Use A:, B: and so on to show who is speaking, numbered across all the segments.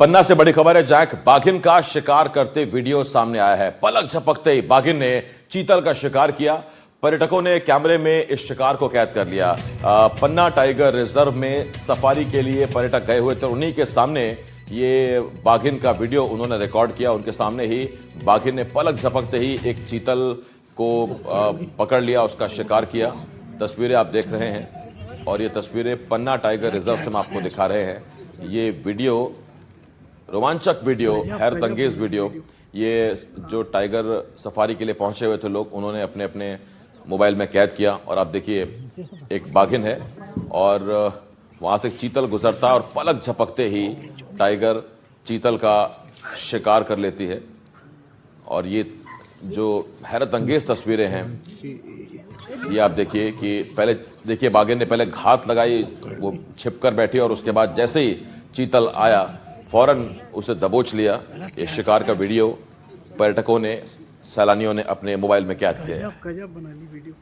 A: पन्ना से बड़ी खबर है। जैक बाघिन का शिकार करते वीडियो सामने आया है। पलक झपकते ही बाघिन ने चीतल का शिकार किया। पर्यटकों ने कैमरे में इस शिकार को कैद कर लिया। पन्ना टाइगर रिजर्व में सफारी के लिए पर्यटक गए हुए थे। उन्हीं के सामने ये बाघिन का वीडियो उन्होंने रिकॉर्ड किया। उनके सामने ही बाघिन ने पलक झपकते ही एक चीतल को पकड़ लिया, उसका शिकार किया। तस्वीरें आप देख रहे हैं और ये तस्वीरें पन्ना टाइगर रिजर्व से हम आपको दिखा रहे हैं। ये वीडियो रोमांचक वीडियो, हैरत अंगेज वीडियो। ये जो टाइगर सफारी के लिए पहुंचे हुए थे लोग, उन्होंने अपने अपने मोबाइल में कैद किया। और आप देखिए एक बाघिन है और वहां से चीतल गुजरता और पलक झपकते ही टाइगर चीतल का शिकार कर लेती है। और ये जो हैरत अंगेज तस्वीरें हैं, ये आप देखिए कि पहले देखिए बाघिन ने पहले घात लगाई, वो छिपकर बैठी और उसके बाद जैसे ही चीतल आया फौरन उसे दबोच लिया। ये शिकार का वीडियो पर्यटकों ने, सैलानियों ने अपने मोबाइल में कैद किया है।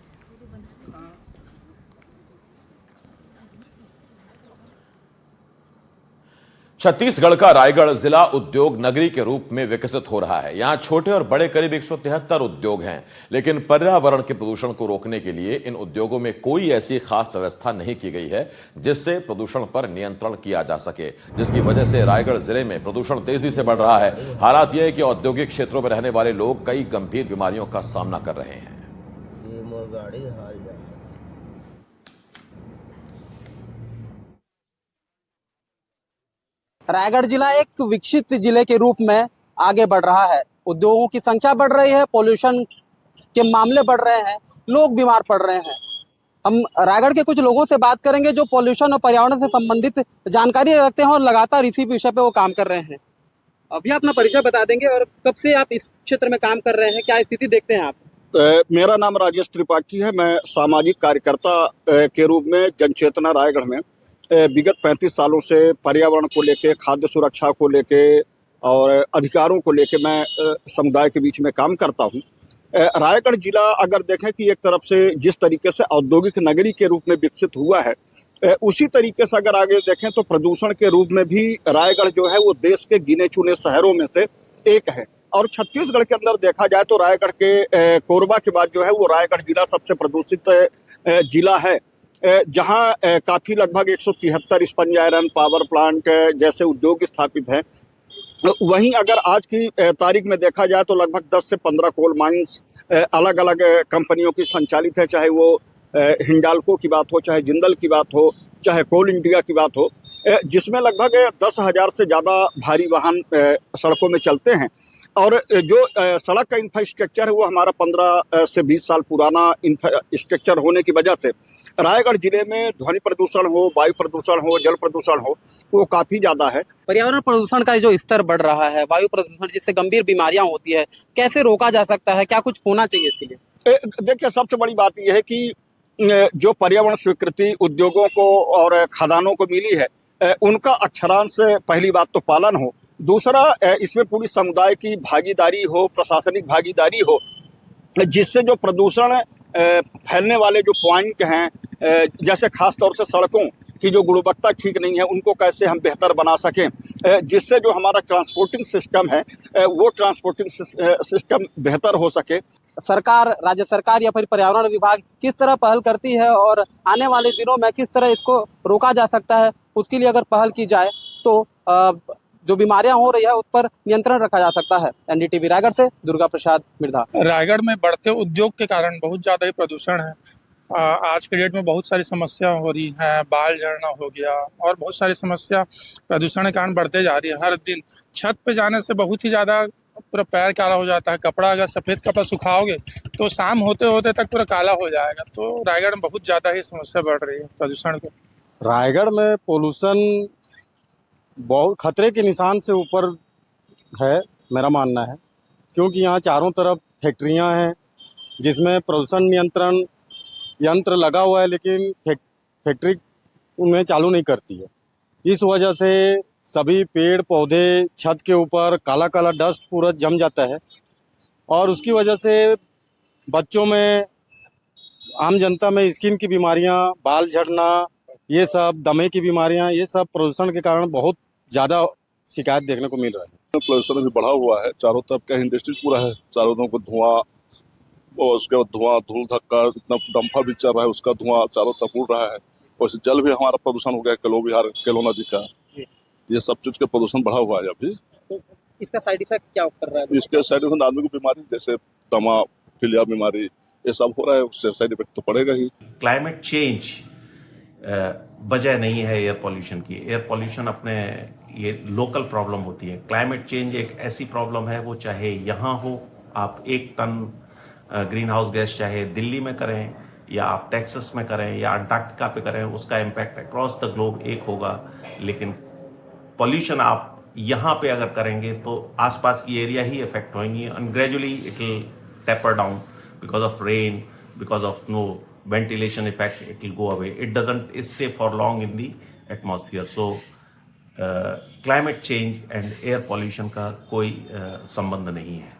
A: छत्तीसगढ़ का रायगढ़ जिला उद्योग नगरी के रूप में विकसित हो रहा है। यहां छोटे और बड़े करीब 173 उद्योग हैं, लेकिन पर्यावरण के प्रदूषण को रोकने के लिए इन उद्योगों में कोई ऐसी खास व्यवस्था नहीं की गई है जिससे प्रदूषण पर नियंत्रण किया जा सके, जिसकी वजह से रायगढ़ जिले में प्रदूषण तेजी से बढ़ रहा है। हालात यह है कि औद्योगिक क्षेत्रों में रहने वाले लोग कई गंभीर बीमारियों का सामना कर रहे हैं।
B: रायगढ़ जिला एक विकसित जिले के रूप में आगे बढ़ रहा है। उद्योगों की संख्या बढ़ रही है, पॉल्यूशन के मामले बढ़ रहे हैं, लोग बीमार पड़ रहे हैं। हम रायगढ़ के कुछ लोगों से बात करेंगे जो पॉल्यूशन और पर्यावरण से संबंधित जानकारी रखते हैं और लगातार इसी विषय पे वो काम कर रहे हैं। अभी अपना परिचय बता देंगे और कब से आप इस क्षेत्र में काम कर रहे हैं, क्या स्थिति देखते हैं आप?
C: मेरा नाम राजेश त्रिपाठी है। मैं सामाजिक कार्यकर्ता के रूप में जनचेतना रायगढ़ में विगत 35 सालों से पर्यावरण को लेके, खाद्य सुरक्षा को लेके और अधिकारों को लेके मैं समुदाय के बीच में काम करता हूं। रायगढ़ जिला अगर देखें कि एक तरफ से जिस तरीके से औद्योगिक नगरी के रूप में विकसित हुआ है, उसी तरीके से अगर आगे देखें तो प्रदूषण के रूप में भी रायगढ़ जो है वो देश के गिने चुने शहरों में से एक है। और छत्तीसगढ़ के अंदर देखा जाए तो रायगढ़ के कोरबा के बाद जो है वो रायगढ़ जिला सबसे प्रदूषित जिला है, जहां काफी लगभग 173 स्पंज आयरन पावर प्लांट जैसे उद्योग स्थापित हैं। वहीं अगर आज की तारीख में देखा जाए तो लगभग 10 से 15 कोल माइंस अलग अलग कंपनियों की संचालित है, चाहे वो हिंडाल्को की बात हो, चाहे जिंदल की बात हो, चाहे कोल इंडिया की बात हो, जिसमें लगभग 10,000 से ज़्यादा भारी वाहन सड़कों में चलते हैं। और जो सड़क का इंफ्रास्ट्रक्चर है वो हमारा 15 से 20 साल पुराना इंफ्रास्ट्रक्चर होने की वजह से रायगढ़ जिले में ध्वनि प्रदूषण हो, वायु प्रदूषण हो, जल प्रदूषण हो, वो काफ़ी ज़्यादा है।
B: पर्यावरण प्रदूषण का जो स्तर बढ़ रहा है, वायु प्रदूषण जिससे गंभीर बीमारियां होती है, कैसे रोका जा सकता है, क्या कुछ होना चाहिए इसके लिए?
C: देखिए, सबसे बड़ी बात यह है कि जो पर्यावरण स्वीकृति उद्योगों को और खदानों को मिली है, उनका अक्षरांश पहली बात तो पालन हो। दूसरा, इसमें पूरी समुदाय की भागीदारी हो, प्रशासनिक भागीदारी हो, जिससे जो प्रदूषण फैलने वाले जो पॉइंट हैं, जैसे खास तौर से सड़कों की जो गुणवत्ता ठीक नहीं है, उनको कैसे हम बेहतर बना सकें, जिससे जो हमारा ट्रांसपोर्टिंग सिस्टम है वो ट्रांसपोर्टिंग सिस्टम बेहतर हो सके।
B: सरकार, राज्य सरकार या फिर पर्यावरण विभाग किस तरह पहल करती है और आने वाले दिनों में किस तरह इसको रोका जा सकता है, उसके लिए अगर पहल की जाए तो जो बीमारियां हो रही है उस पर नियंत्रण रखा जा सकता है। एनडीटीवी रायगढ़ से दुर्गा प्रसाद मिर्धा।
D: रायगढ़ में बढ़ते उद्योग के कारण बहुत ज़्यादा ही प्रदूषण है। आज के डेट में बहुत सारी समस्या हो रही हैं, बाल झड़ना हो गया और बहुत सारी समस्या प्रदूषण के कारण बढ़ते जा रही है। हर दिन छत पे जाने से बहुत ही ज़्यादा पूरा पैर काला हो जाता है। कपड़ा, अगर सफ़ेद कपड़ा सुखाओगे तो शाम होते होते तक पूरा काला हो जाएगा। तो रायगढ़ में बहुत ज़्यादा ही समस्या बढ़ रही है प्रदूषण की।
E: रायगढ़ में पोल्यूशन बहुत खतरे के निशान से ऊपर है, मेरा मानना है, क्योंकि यहाँ चारों तरफ फैक्ट्रियाँ हैं जिसमें प्रदूषण नियंत्रण यंत्र लगा हुआ है, लेकिन फैक्ट्री उन्हें चालू नहीं करती है। इस वजह से सभी पेड़ पौधे, छत के ऊपर काला काला डस्ट पूरा जम जाता है और उसकी वजह से बच्चों में, आम जनता में स्किन की बीमारियां, बाल झड़ना, ये सब, दमे की बीमारियां, ये सब प्रदूषण के कारण बहुत ज़्यादा शिकायत देखने को मिल रहा है।
F: पोल्यूशन अभी बढ़ा हुआ है, चारों तरफ का इंडस्ट्री पूरा है, चारों तरफ धुआं और उसके बाद धुआं धूल धक्का, इतना डंफर भी चल रहा है, उसका धुआं चारों तरफ उड़ रहा है। वैसे जल भी हमारा प्रदूषण हो गया, केलो विहार केलो नदी का, ये सब चीज का प्रदूषण बढ़ा हुआ है अभी।
B: तो इसका साइड इफेक्ट क्या कर रहा है?
F: इसके साइड इफेक्ट आदमी की बीमारी जैसे दमा, फिलिया बीमारी, ये सब हो रहा है, उससे साइड इफेक्ट तो पड़ेगा ही।
G: क्लाइमेट चेंज वजह नहीं है एयर पॉल्यूशन की। एयर पॉल्यूशन अपने ये लोकल प्रॉब्लम होती है। क्लाइमेट चेंज एक ऐसी प्रॉब्लम है, वो चाहे यहाँ हो, आप 1 टन ग्रीन हाउस गैस चाहे दिल्ली में करें या आप टेक्सास में करें या अंटार्कटिका पे करें, उसका इम्पैक्ट अक्रॉस द ग्लोब एक होगा। लेकिन पॉल्यूशन आप यहाँ पे अगर करेंगे तो आसपास की एरिया ही इफेक्ट होंगी, and gradually it will taper down because of rain, because of no ventilation effect, it will go away. It doesn't stay for long in the atmosphere. So climate change and air pollution का कोई संबंध नहीं है।